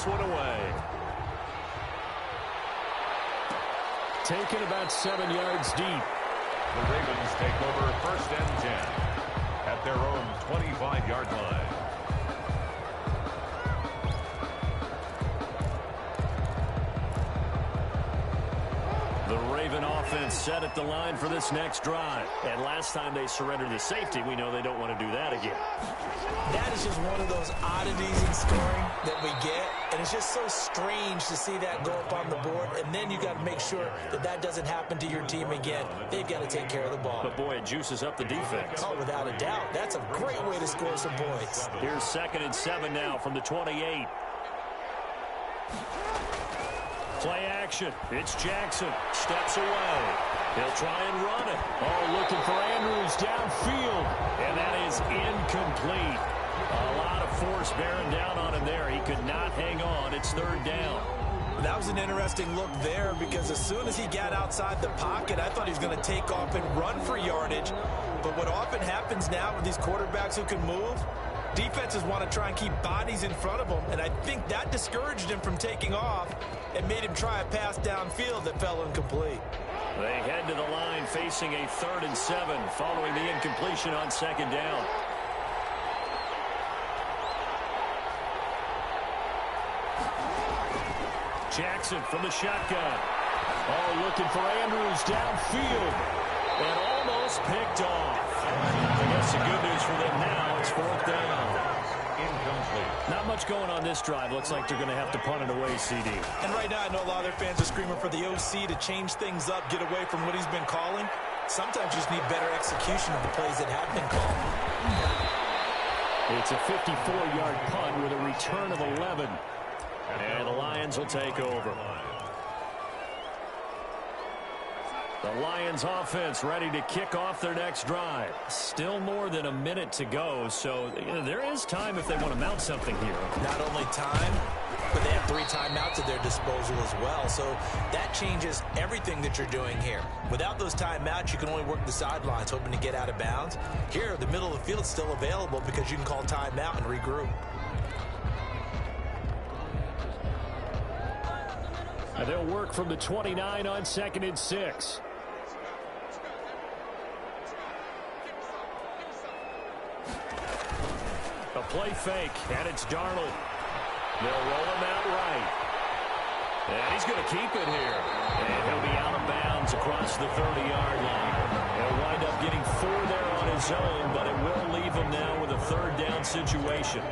this one away. Taken about 7 yards deep. The Ravens take over 1st and 10 at their own 25-yard line. The Raven offense set at the line for this next drive. And last time they surrendered the safety, we know they don't want to do that again. That is just one of those oddities in scoring that we get. And it's just so strange to see that go up on the board. And then you got to make sure that that doesn't happen to your team again. They've got to take care of the ball. But, boy, it juices up the defense. Oh, without a doubt. That's a great way to score some points. Here's 2nd and 7 now from the 28. Play action. It's Jackson. Steps away. He'll try and run it. Oh, looking for Andrews downfield. And that is incomplete. A lot of force bearing down on him there. He could not hang on. It's 3rd down. That was an interesting look there because as soon as he got outside the pocket, I thought he was going to take off and run for yardage. But what often happens now with these quarterbacks who can move, defenses want to try and keep bodies in front of them, and I think that discouraged him from taking off and made him try a pass downfield that fell incomplete. They head to the line facing a 3rd and 7 following the incompletion on 2nd down. Jackson from the shotgun. Oh, looking for Andrews downfield. And almost picked off. I guess the good news for them now, it's 4th down. Incomplete. Not much going on this drive. Looks like they're going to have to punt it away, CD. And right now, I know a lot of their fans are screaming for the OC to change things up, get away from what he's been calling. Sometimes you just need better execution of the plays that have been called. It's a 54-yard punt with a return of 11. And the Lions will take over. The Lions offense ready to kick off their next drive. Still more than a minute to go, so there is time if they want to mount something here. Not only time, but they have 3 timeouts at their disposal as well. So that changes everything that you're doing here. Without those timeouts, you can only work the sidelines, hoping to get out of bounds. Here, the middle of the field is still available because you can call timeout and regroup. And they'll work from the 29 on 2nd and 6. A play fake, and it's Darnold. They'll roll him out right. And he's going to keep it here. And he'll be out of bounds across the 30-yard line. He'll wind up getting 4 there on his own, but it will leave him now with a 3rd down situation.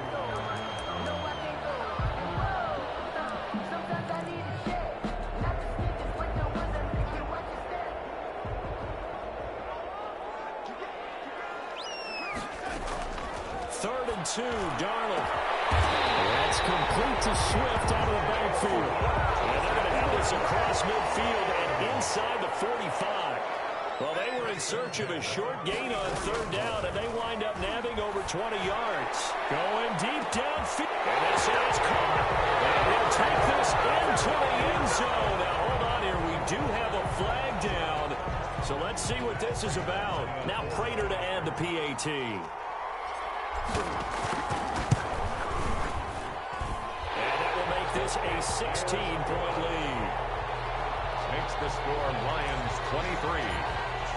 Two, Darnold. That's complete to Swift out of the backfield. And they're going to have this across midfield and inside the 45. Well, they were in search of a short gain on 3rd down, and they wind up nabbing over 20 yards. Going deep downfield. And this is caught. And he'll take this into the end zone. Now, hold on here. We do have a flag down. So let's see what this is about. Now Prater to add the PAT. And that will make this a 16-point lead. Makes the score Lions 23,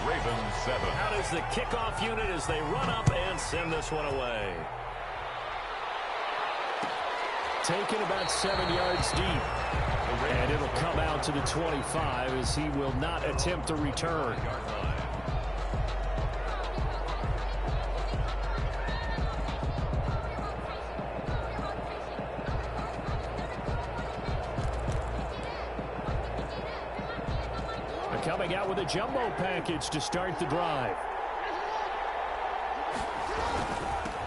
Ravens 7. How does the kickoff unit as they run up and send this one away? Taken about 7 yards deep. And it'll come out to the 25 as he will not attempt to return. Coming out with a jumbo package to start the drive.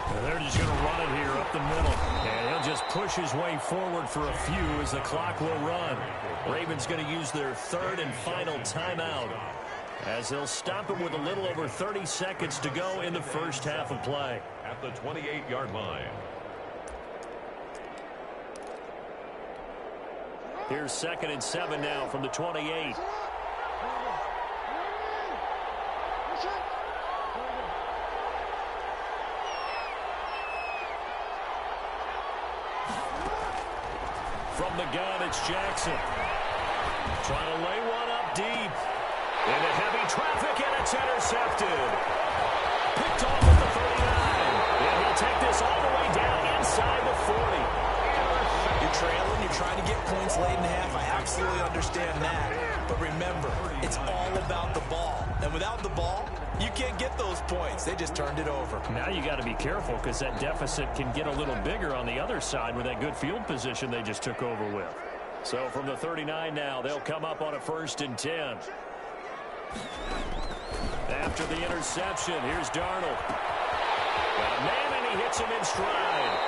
And they're just going to run it here up the middle. And he'll just push his way forward for a few as the clock will run. Ravens going to use their 3rd and final timeout as they'll stop it with a little over 30 seconds to go in the first half of play. At the 28-yard line. Here's 2nd and 7 now from the 28. From the gun, it's Jackson. Trying to lay one up deep. Into heavy traffic, and it's intercepted. Picked off at the 39. And he'll take this all the way down inside the 40. You're trailing, you're trying to get points late in the half. I absolutely understand that. But remember, it's all about the ball. And without the ball, you can't get those points. They just turned it over. Now you got to be careful because that deficit can get a little bigger on the other side with that good field position they just took over with. So from the 39 now, they'll come up on a 1st and 10. After the interception, here's Darnold. Got a man, and he hits him in stride.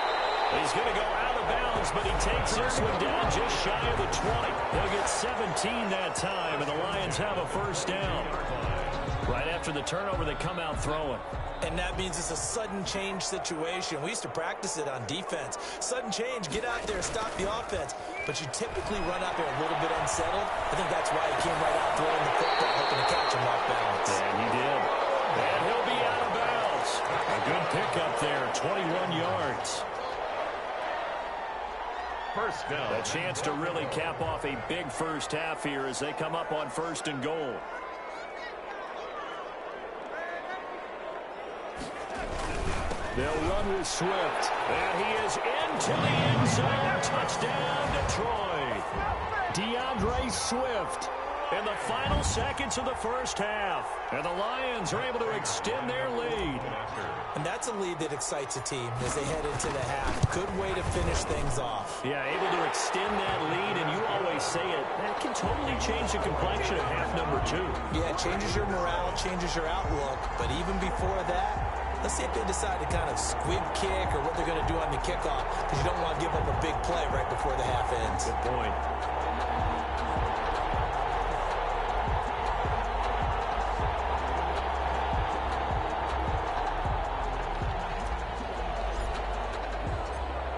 He's going to go out of bounds, but he takes this one down just shy of the 20. They'll get 17 that time, and the Lions have a 1st down. Right after the turnover, they come out throwing. And that means it's a sudden change situation. We used to practice it on defense. Sudden change, get out there, stop the offense. But you typically run out there a little bit unsettled. I think that's why he came right out throwing the football, hoping to catch him off balance. And he did. And he'll be out of bounds. A good pickup there, 21 yards. 1st down. A chance to really cap off a big 1st half here as they come up on 1st and goal. They'll run with Swift. And he is into the end zone. Touchdown, Detroit. DeAndre Swift in the final seconds of the 1st half. And the Lions are able to extend their lead. And that's a lead that excites a team as they head into the half. Good way to finish things off. Yeah, able to extend that lead, and you always say it, that can totally change the complexion of half number 2. Yeah, it changes your morale, changes your outlook. But even before that, let's see if they decide to kind of squib kick or what they're going to do on the kickoff, because you don't want to give up a big play right before the half ends. Good point.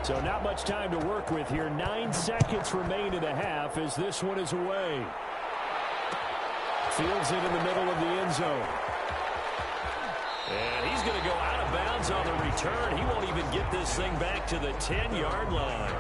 So not much time to work with here. 9 seconds remain in the half as this one is away. Fields it in the middle of the end zone. And he's going to go out of bounds on the return. He won't even get this thing back to the 10-yard line.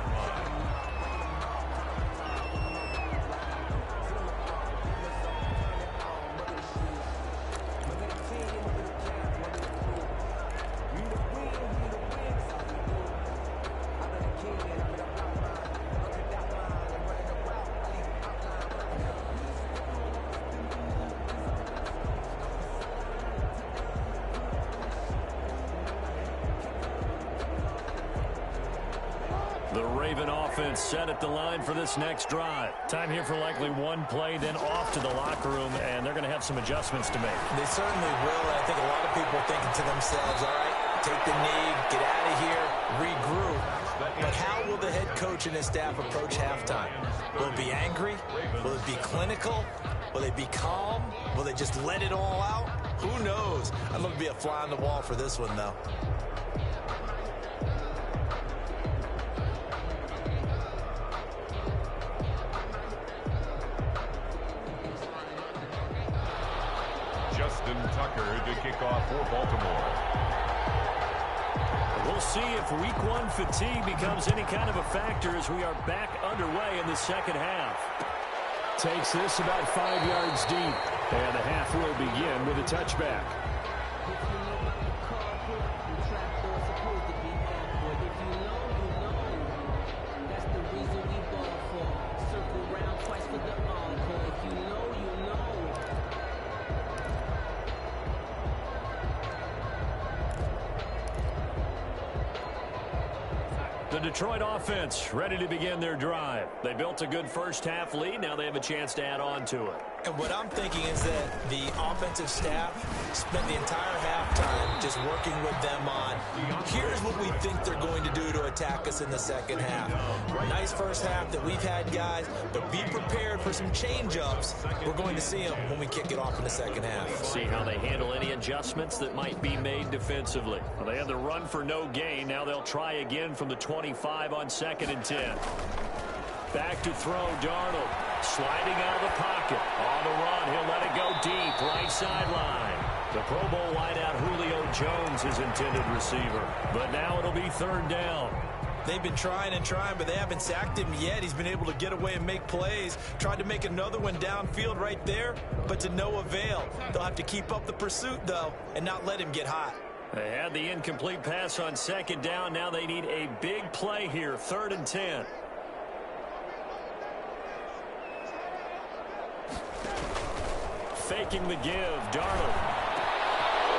The Raven offense set at the line for this next drive. Time here for likely one play, then off to the locker room, and they're going to have some adjustments to make. They certainly will, and I think a lot of people are thinking to themselves, all right, take the knee, get out of here, regroup. But how will the head coach and his staff approach halftime? Will it be angry? Will it be clinical? Will they be calm? Will they just let it all out? Who knows? I'd love to be a fly on the wall for this one, though. To kick off for Baltimore. We'll see if week 1 fatigue becomes any kind of a factor as we are back underway in the 2nd half. Takes this about 5 yards deep. And the half will begin with a touchback. The Detroit offense ready to begin their drive. They built a good 1st half lead. Now they have a chance to add on to it. And what I'm thinking is that the offensive staff spent the entire halftime just working with them on, here's what we think they're going to do to attack us in the 2nd half. Nice 1st half that we've had, guys, but be prepared for some change-ups. We're going to see them when we kick it off in the 2nd half. See how they handle any adjustments that might be made defensively. Well, they had the run for no gain. Now they'll try again from the 25 on 2nd and 10. Back to throw, Darnold. Sliding out of the pocket. On the run, he'll let it go deep. Right sideline. The Pro Bowl wideout Julio Jones, his intended receiver. But now it'll be 3rd down. They've been trying and trying, but they haven't sacked him yet. He's been able to get away and make plays. Tried to make another one downfield right there, but to no avail. They'll have to keep up the pursuit, though, and not let him get hot. They had the incomplete pass on second down. Now they need a big play here, 3rd and 10. Faking the give, Darnold.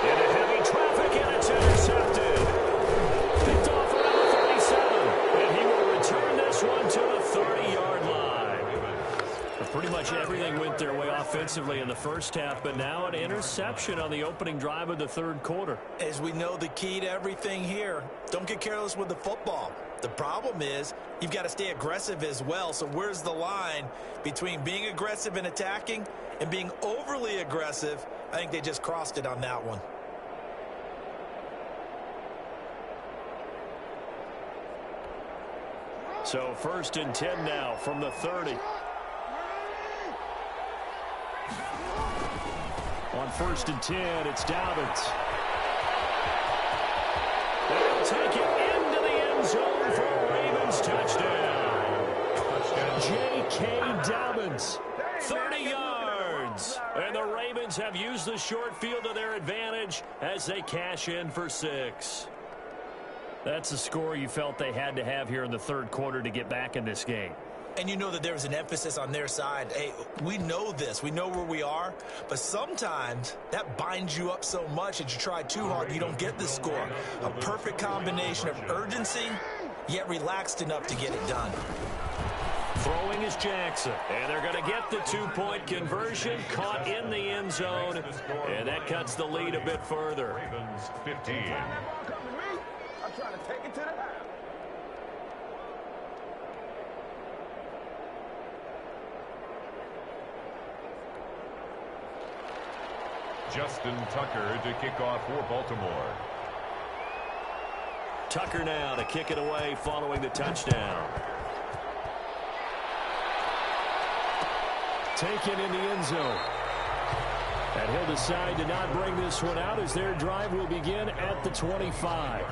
Into heavy traffic, and it's intercepted. Picked off around the 37, and he will return this one to the 30-yard line. Pretty much everything went their way offensively in the first half, but now an interception on the opening drive of the 3rd quarter. As we know, the key to everything here, don't get careless with the football. The problem is you've got to stay aggressive as well. So where's the line between being aggressive and attacking and being overly aggressive? I think they just crossed it on that one. So 1st and 10 now from the 30. On 1st and 10, it's Dobbins. They'll take it into the end zone for a Ravens touchdown. J.K. Dobbins, 30 yards. And the Ravens have used the short field to their advantage as they cash in for 6. That's a score you felt they had to have here in the 3rd quarter to get back in this game. And you know that there was an emphasis on their side. Hey, we know this. We know where we are. But sometimes that binds you up so much that you try too hard, you don't get the score. A perfect combination of urgency, yet relaxed enough to get it done. Throwing is Jackson. And they're going to get the 2-point conversion. Caught in the end zone. And that cuts the lead a bit further. Ravens 15. I'm trying to take it to the house. Justin Tucker to kick off for Baltimore. Tucker now to kick it away following the touchdown. Taken in the end zone. And he'll decide to not bring this one out as their drive will begin at the 25.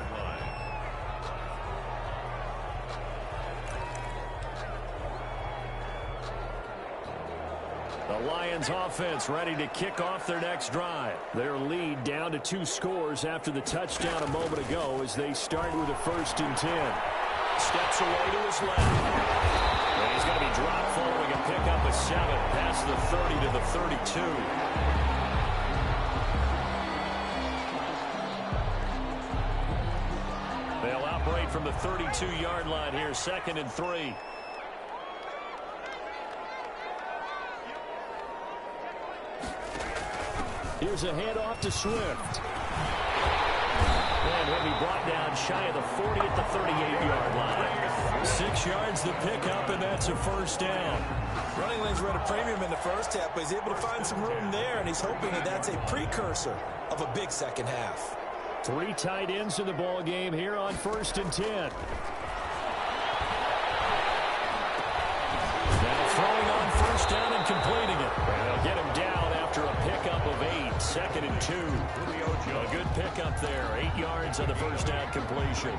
The Lions offense ready to kick off their next drive. Their lead down to 2 scores after the touchdown a moment ago as they start with a 1st and 10. Steps away to his left. And he's going to be dropped following a pickup of 7 past the 30 to the 32. They'll operate from the 32-yard line here, 2nd and 3. Here's a handoff to Swift. And he'll be brought down shy of the 40 at the 38-yard line. 6 yards the pickup, and that's a 1st down. Running lanes were at a premium in the first half, but he's able to find some room there, and he's hoping that that's a precursor of a big second half. 3 tight ends in the ball game here on 1st and 10. Now throwing on 1st down and completing it. And they'll get him down after a pickup of 8. 2nd and 2. A good pickup there. 8 yards on the 1st down completion.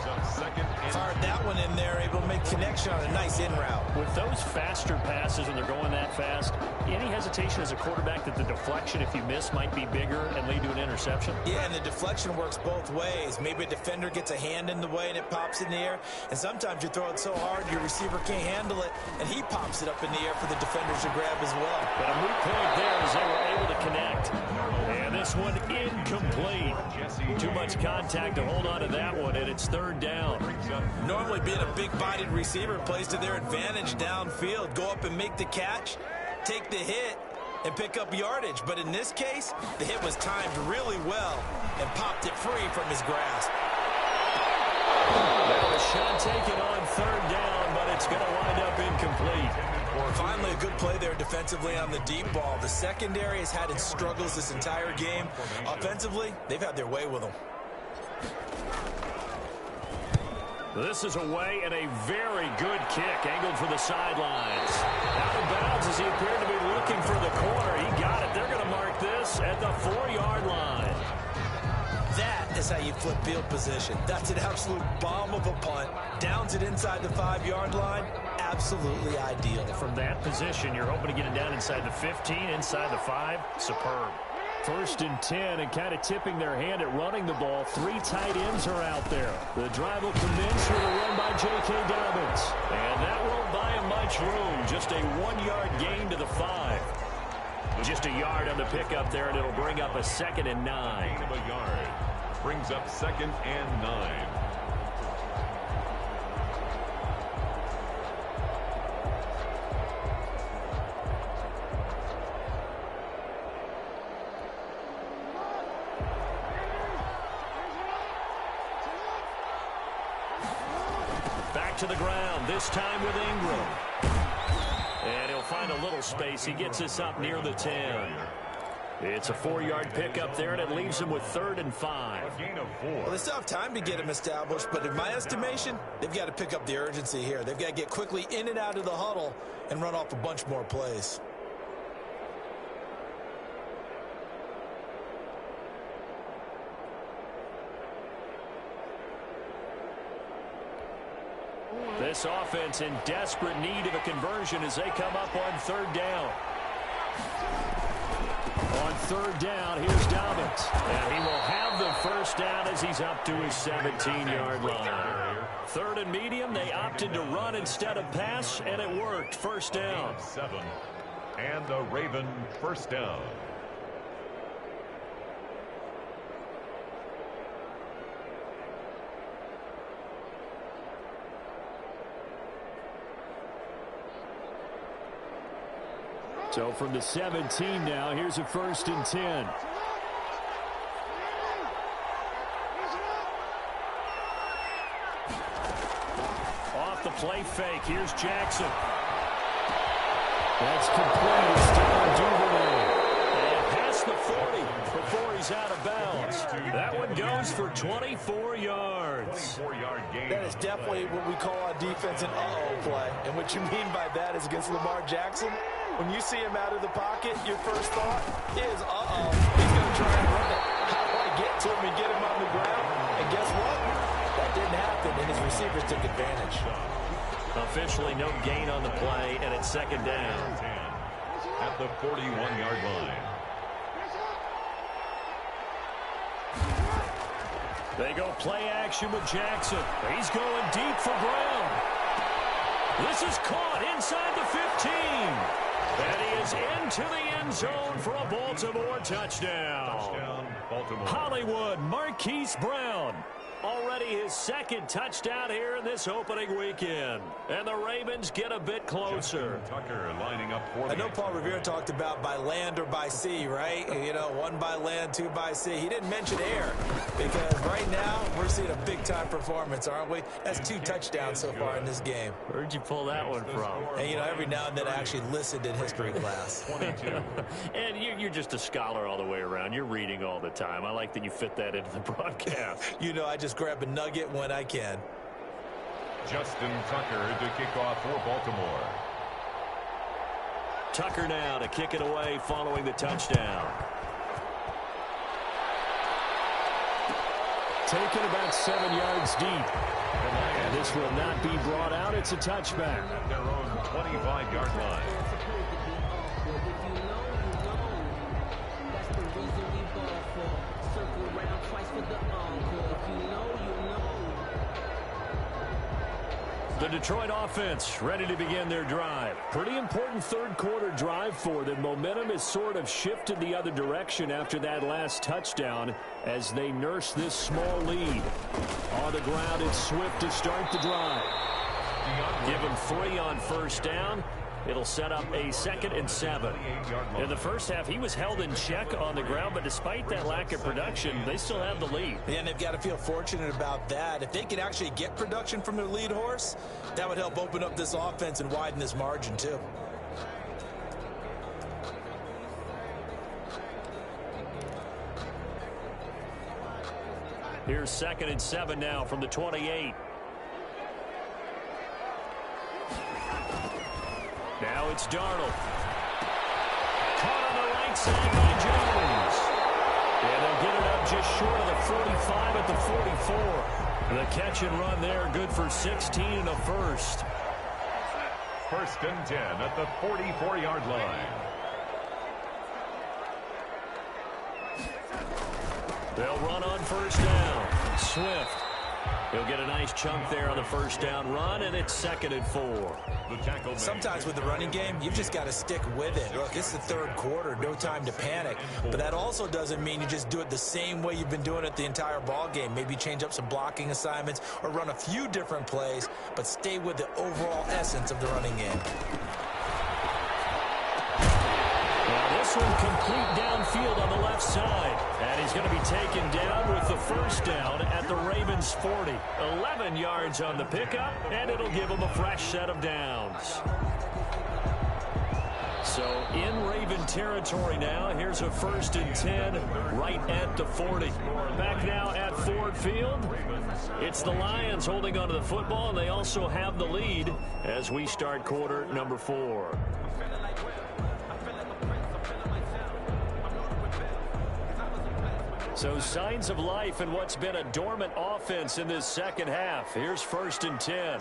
Fired that one in there, able to make connection on a nice in route. With those faster passes and they're going that fast, any hesitation as a quarterback that the deflection, if you miss, might be bigger and lead to an interception? Yeah, and the deflection works both ways. Maybe a defender gets a hand in the way and it pops in the air. And sometimes you throw it so hard your receiver can't handle it, and he pops it up in the air for the defenders to grab as well. But a moot point there as they were able to connect. And this one incomplete. Too much contact to hold on to that one, and it's 3rd down. Normally being a big-bodied receiver plays to their advantage downfield. Go up and make the catch, take the hit, and pick up yardage. But in this case, the hit was timed really well and popped it free from his grasp. Well, a shot taken on 3rd down, but it's going to wind up incomplete. Finally, a good play there defensively on the deep ball. The secondary has had its struggles this entire game. Offensively, they've had their way with them. This is away and a very good kick, angled for the sidelines. Out of bounds as he appeared to be looking for the corner. He got it. They're going to mark this at the 4-yard line. That is how you flip field position. That's an absolute bomb of a punt. Downs it inside the 5-yard line. Absolutely ideal. From that position, you're hoping to get it down inside the 15, inside the 5. Superb. 1st and 10, and kind of tipping their hand at running the ball. 3 tight ends are out there. The drive will commence with a run by J.K. Dobbins. And that won't buy him much room. Just a 1-yard gain to the 5. Just a yard on the pickup there, and it'll bring up a 2nd and 9. Gain of a yard. Brings up 2nd and 9. Back to the ground, this time with Ingram. And he'll find a little space. He gets us up near the 10. It's a 4-yard pickup there, and it leaves him with 3rd and 5. A gain of 4. Well, they still have time to get him established, but in my estimation, they've got to pick up the urgency here. They've got to get quickly in and out of the huddle and run off a bunch more plays. This offense in desperate need of a conversion as they come up on 3rd down. On 3rd down, here's Dobbins. And he will have the 1st down as he's up to his 17-yard line. 3rd and medium, they opted to run instead of pass, and it worked. 1st down. 7. And the Raven 1st down. So from the 17 now, here's a 1st and 10. Off the play fake, here's Jackson. That's complete. It's Don Duvernay. And past the 40 before he's out of bounds. That one goes for 24 yards. 24-yard gain. That is definitely what we call a defense an uh-oh play. And what you mean by that is against Lamar Jackson, when you see him out of the pocket, your first thought is, uh-oh, he's going to try and run it. How do I get to him and get him on the ground? And guess what? That didn't happen, and his receivers took advantage. Officially no gain on the play, and it's 2nd down. At the 41-yard line. They go play action with Jackson. He's going deep for Brown. This is caught inside the 15. And he is into the end zone for a Baltimore touchdown. Touchdown, Baltimore. Hollywood Marquise Brown. Already his 2nd touchdown here in this opening weekend. And the Ravens get a bit closer. Justin Tucker lining up for I know Paul Revere talked about by land or by sea, right? You know, 1 by land, 2 by sea. He didn't mention air because right now we're seeing a big-time performance, aren't we? That's 2 touchdowns so far in this game. Where'd you pull that one from? And, you know, every now and then I actually listened in history class. 22. And you're just a scholar all the way around. You're reading all the time. I like that you fit that into the broadcast. You know, I just grab a nugget when I can. Justin Tucker to kick off for Baltimore. Tucker now to kick it away following the touchdown. Taken about 7 yards deep. And this will not be brought out. It's a touchback. At their own 25-yard line. The Detroit offense ready to begin their drive. Pretty important 3rd quarter drive for them. Momentum has sort of shifted the other direction after that last touchdown as they nurse this small lead. On the ground, it's Swift to start the drive. Give him 3 on 1st down. It'll set up a 2nd and 7. In the first half, he was held in check on the ground, but despite that lack of production, they still have the lead. And they've got to feel fortunate about that. If they can actually get production from their lead horse, that would help open up this offense and widen this margin, too. Here's 2nd and 7 now from the 28. Now it's Darnold. Caught on the right side by Jones. And they'll get it up just short of the 45 at the 44. The catch and run there, good for 16 and a first. 1st and 10 at the 44-yard line. They'll run on 1st down. Swift. He'll get a nice chunk there on the 1st down run, and it's 2nd and 4. Sometimes with the running game, you've just got to stick with it. Look, it's the 3rd quarter, no time to panic. But that also doesn't mean you just do it the same way you've been doing it the entire ball game. Maybe change up some blocking assignments or run a few different plays, but stay with the overall essence of the running game. This one complete downfield on the left side. And he's going to be taken down with the 1st down at the Ravens 40. 11 yards on the pickup, and it'll give him a fresh set of downs. So in Raven territory now, here's a 1st and 10 right at the 40. Back now at Ford Field. It's the Lions holding onto the football, and they also have the lead as we start quarter number 4. So signs of life in what's been a dormant offense in this 2nd half. Here's 1st and 10.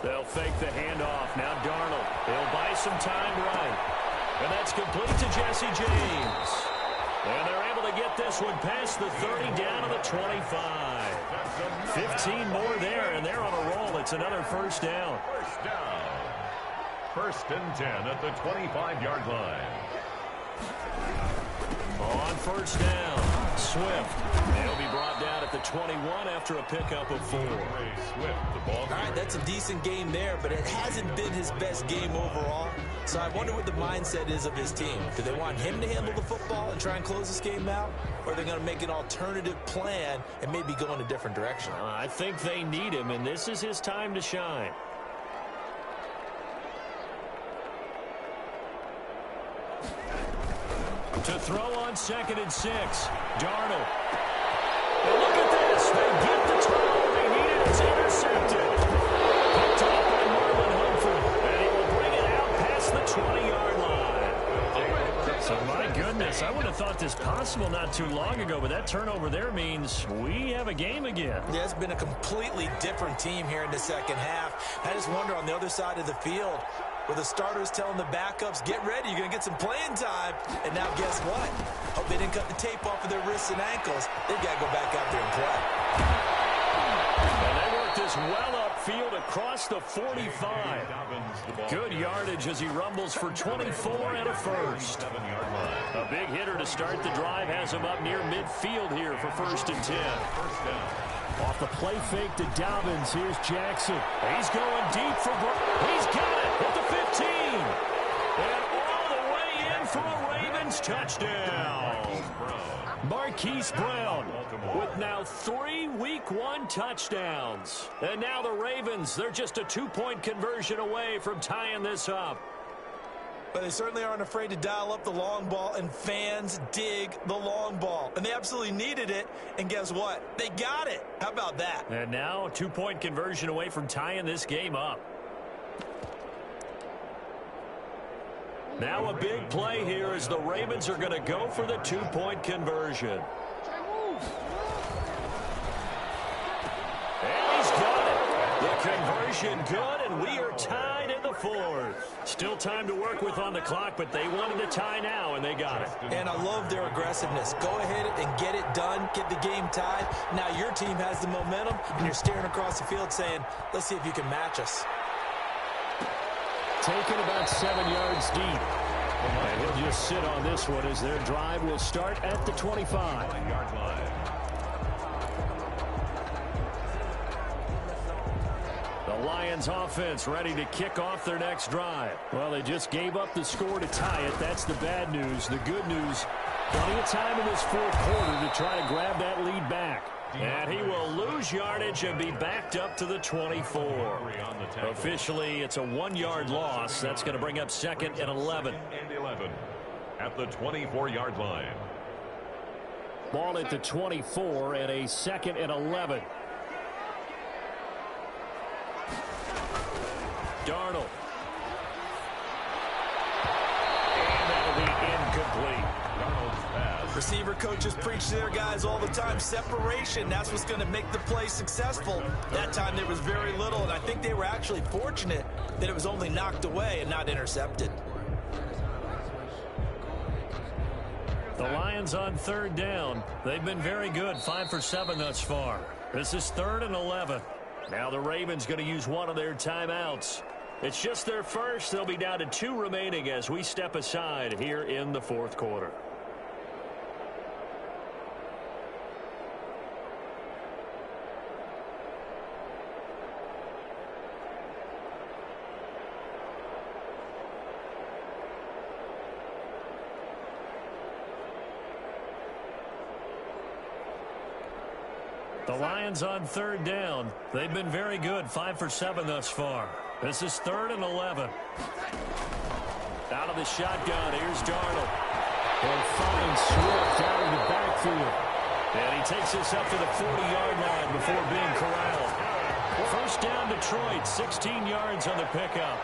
They'll fake the handoff. Now Darnold. He'll buy some time right. And that's complete to Jesse James. And they're able to get this one past the 30 down to the 25. 15 more there, and they're on a roll. It's another 1st down. 1st down. 1st and 10 at the 25-yard line. On 1st down, Swift. He'll be brought down at the 21 after a pickup of 4. All right, that's a decent game there, but it hasn't been his best game overall. So I wonder what the mindset is of his team. Do they want him to handle the football and try and close this game out? Or are they going to make an alternative plan and maybe go in a different direction? I think they need him, and this is his time to shine. To throw on 2nd and 6. Darnold. And look at this. They get the turnover they needed. It's intercepted. Picked off by Marlon Humphrey. And he will bring it out past the 20-yard line. So, my goodness, I would have thought this possible not too long ago, but that turnover there means we have a game again. Yeah, it's been a completely different team here in the 2nd half. I just wonder on the other side of the field, where the starters telling the backups, get ready, you're going to get some playing time. And now guess what? Hope they didn't cut the tape off of their wrists and ankles. They've got to go back out there and play. And they work this well upfield across the 45. Good yardage as he rumbles for 24 and a first. A big hitter to start the drive has him up near midfield here for 1st and 10. Off the play fake to Dobbins. Here's Jackson. He's going deep for He's got it at the 15. And all the way in for a Ravens touchdown. Marquise Brown with now 3 Week 1 touchdowns. And now the Ravens, they're just a 2-point conversion away from tying this up. But they certainly aren't afraid to dial up the long ball, and fans dig the long ball. And they absolutely needed it, and guess what? They got it. How about that? And now a 2-point conversion away from tying this game up. Now a big play here as the Ravens are going to go for the 2-point conversion. And he's got it. The conversion good, and we are tied in the 4th. Still time to work with on the clock, but they wanted to tie now, and they got it. And I love their aggressiveness. Go ahead and get it done, get the game tied. Now your team has the momentum, and you're staring across the field saying, let's see if you can match us. Taken about 7 yards deep. And he'll just sit on this one as their drive will start at the 25-yard line. The Lions offense ready to kick off their next drive. Well, they just gave up the score to tie it. That's the bad news. The good news, plenty of time in this 4th quarter to try to grab that lead back. And he will lose yardage and be backed up to the 24. Officially, it's a 1-yard loss. That's going to bring up 2nd and 11. At the 24-yard line. Ball at the 24 and a 2nd and 11. Receiver coaches preach to their guys all the time. Separation, that's what's going to make the play successful. That time there was very little, and I think they were actually fortunate that it was only knocked away and not intercepted. The Lions on third down. They've been very good, 5 for 7 thus far. This is 3rd and 11. Now the Ravens going to use one of their timeouts. It's just their first. They'll be down to 2 remaining as we step aside here in the 4th quarter. The Lions on third down. They've been very good, 5 for 7 thus far. This is 3rd and 11. Out of the shotgun, here's Darnold. And finds Swift out of the backfield. And he takes us up to the 40-yard line before being corralled. First down Detroit, 16 yards on the pickup.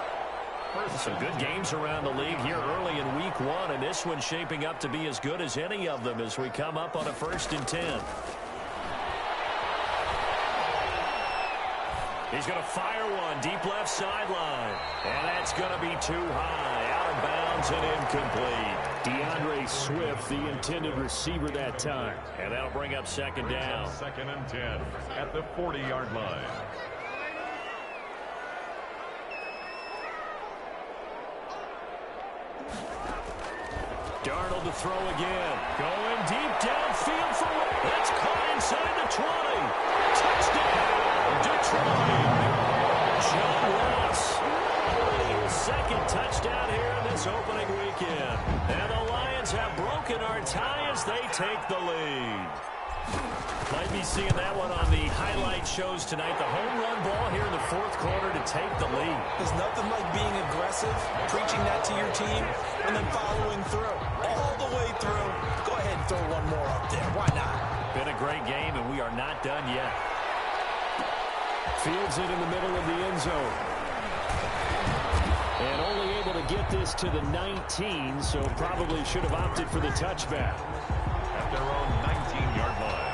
Some good games around the league here early in week 1, and this one's shaping up to be as good as any of them as we come up on a 1st and 10. He's going to fire one deep left sideline. And that's going to be too high. Out of bounds and incomplete. DeAndre Swift, the intended receiver that time. And that'll bring up 2nd down. 2nd and 10 at the 40-yard line. Darnold to throw again. Going deep downfield for that's caught inside the 20. Touchdown, Detroit. John Ross. 2nd touchdown here in this opening weekend. And the Lions have broken our tie as they take the lead. Might be seeing that one on the highlight shows tonight. The home run ball here in the 4th quarter to take the lead. There's nothing like being aggressive, preaching that to your team, and then following through. All the way through. Go ahead and throw one more up there. Why not? Been a great game, and we are not done yet. Fields it in the middle of the end zone. And only able to get this to the 19, so probably should have opted for the touchback. At their own 19-yard line.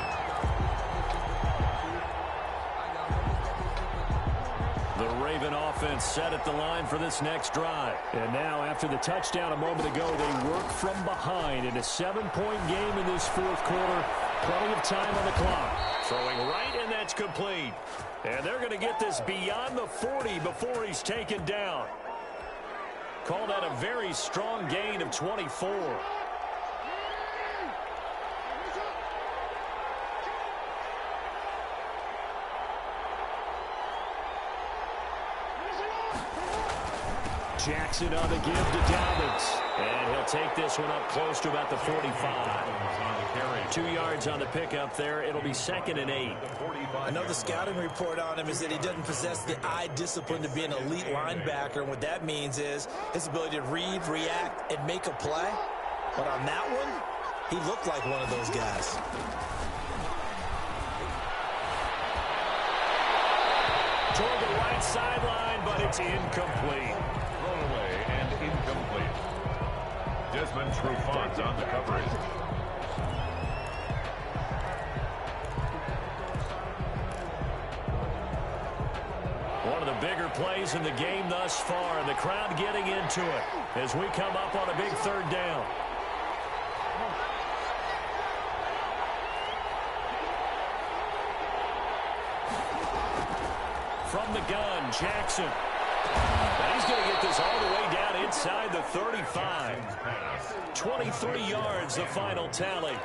The Raven offense set at the line for this next drive. And now, after the touchdown a moment ago, they work from behind in a 7-point game in this 4th quarter. Plenty of time on the clock. Throwing right, and that's complete. And they're going to get this beyond the 40 before he's taken down. Call that a very strong gain of 24. Jackson on the give to Dobbins. And he'll take this one up close to about the 45. 2 yards on the pickup there. It'll be 2nd and 8. Another scouting report on him is that he doesn't possess the eye discipline to be an elite linebacker. And what that means is his ability to read, react, and make a play. But on that one, he looked like one of those guys. Toward the right sideline, but it's incomplete. Thrown away and incomplete. Desmond Trufant's on the coverage. One of the bigger plays in the game thus far, and the crowd getting into it as we come up on a big 3rd down. From the gun, Jackson. And he's going to get this all the way down inside the 35. 23 yards, the final tally.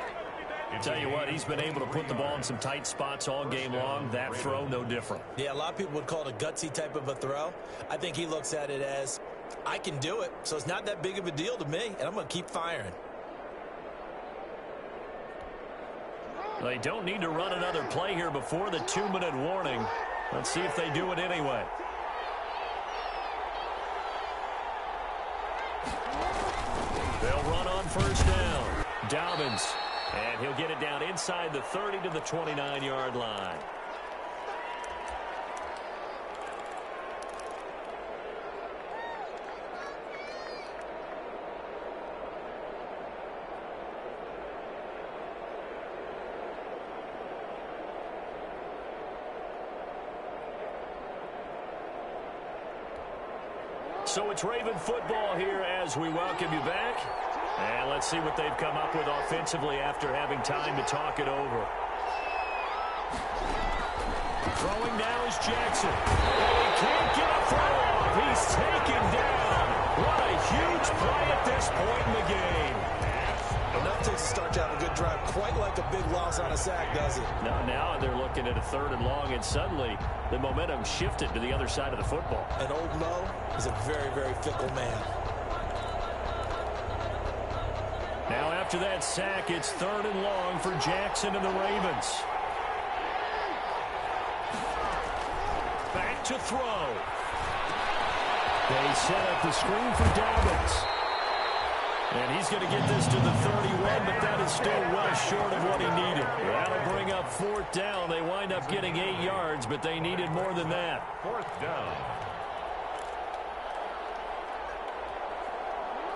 Tell you what, he's been able to put the ball in some tight spots all game long. That throw, no different. Yeah, a lot of people would call it a gutsy type of a throw. I think he looks at it as, I can do it, so it's not that big of a deal to me, and I'm going to keep firing. They don't need to run another play here before the 2-minute warning. Let's see if they do it anyway. They'll run on 1st down. Dobbins. And he'll get it down inside the 30 to the 29-yard line. So it's Raven football here as we welcome you back. And let's see what they've come up with offensively after having time to talk it over. Throwing now is Jackson. And he can't get a throw off. He's taken down. What a huge play at this point in the game. Enough to start to have a good drive. Quite like a big loss on a sack, does it? No, now they're looking at a 3rd and long, and suddenly the momentum shifted to the other side of the football. And old Mo is a very, very fickle man. Now after that sack, it's 3rd and long for Jackson and the Ravens. Back to throw. They set up the screen for Dobbins. And he's going to get this to the 31, but that is still well short of what he needed. That'll bring up 4th down. They wind up getting 8 yards, but they needed more than that. 4th down.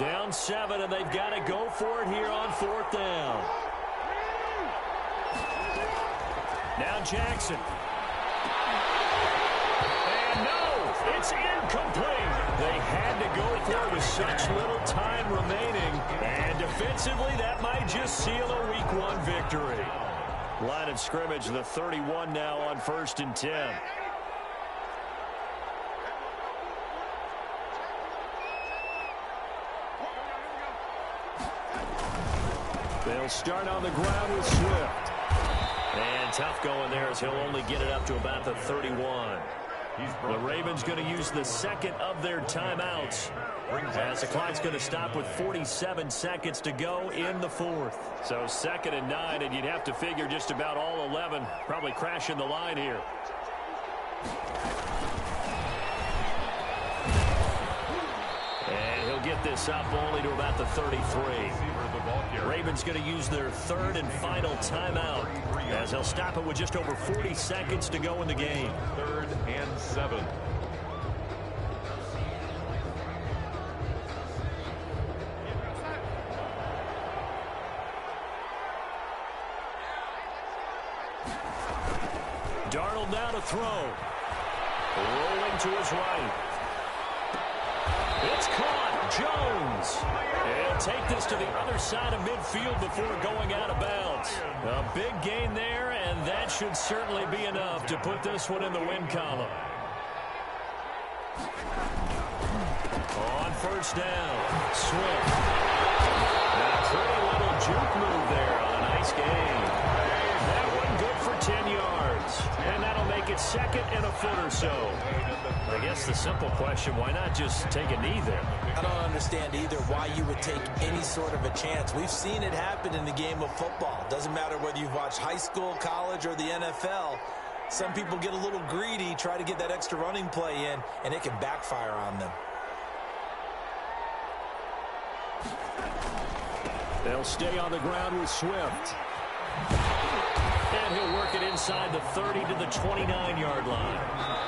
Down 7, and they've got to go for it here on 4th down. Now Jackson. And no, it's incomplete. They had to go for it with such little time remaining. And defensively, that might just seal a Week 1 victory. Line of scrimmage, the 31 now on 1st and 10. They'll start on the ground with Swift. And tough going there as he'll only get it up to about the 31. The Ravens going to use the 2nd of their timeouts as the clock's going to stop with 47 seconds to go in the 4th. So 2nd and 9, and you'd have to figure just about all 11 probably crashing the line here. And he'll get this up only to about the 33. Ravens going to use their 3rd and final timeout as they'll stop it with just over 40 seconds to go in the game. 3rd and 7. Darnold now to throw. Rolling to his right. It's caught. Jones. He'll take this to the other side of midfield before going out of bounds. A big gain there, and that should certainly be enough to put this one in the win column. On 1st down, Swift. A pretty little juke move there on a nice gain. That one good for 10 yards. And that'll make it 2nd and a foot or so. I guess the simple question, why not just take a knee there? I don't understand either why you would take any sort of a chance. We've seen it happen in the game of football. Doesn't matter whether you've watched high school, college, or the NFL. Some people get a little greedy, try to get that extra running play in, and it can backfire on them. They'll stay on the ground with Swift. And he'll work it inside the 30 to the 29-yard line.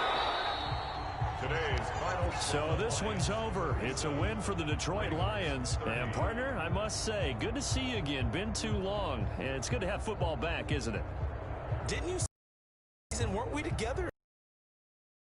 Today's final. So this one's over. It's a win for the Detroit Lions. And, partner, I must say, good to see you again. Been too long. And it's good to have football back, isn't it? Didn't you say, weren't we together?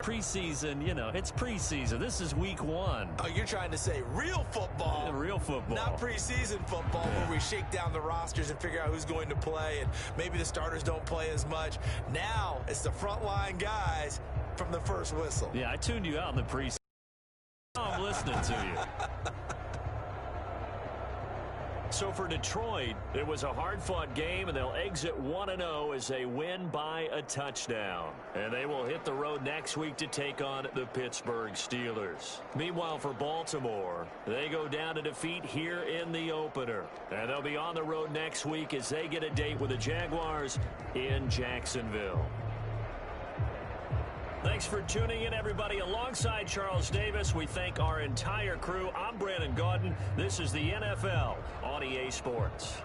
Preseason, you know, it's preseason. This is Week 1. Oh, you're trying to say real football. Yeah, real football. Not preseason football where we shake down the rosters and figure out who's going to play, and maybe the starters don't play as much. Now it's the frontline guys from the first whistle. Yeah, I tuned you out in the preseason. Now I'm listening to you. So for Detroit, it was a hard-fought game, and they'll exit 1-0 as they win by a touchdown. And they will hit the road next week to take on the Pittsburgh Steelers. Meanwhile, for Baltimore, they go down to defeat here in the opener. And they'll be on the road next week as they get a date with the Jaguars in Jacksonville. Thanks for tuning in, everybody. Alongside Charles Davis, we thank our entire crew. I'm Brandon Gaudin. This is the NFL on EA Sports.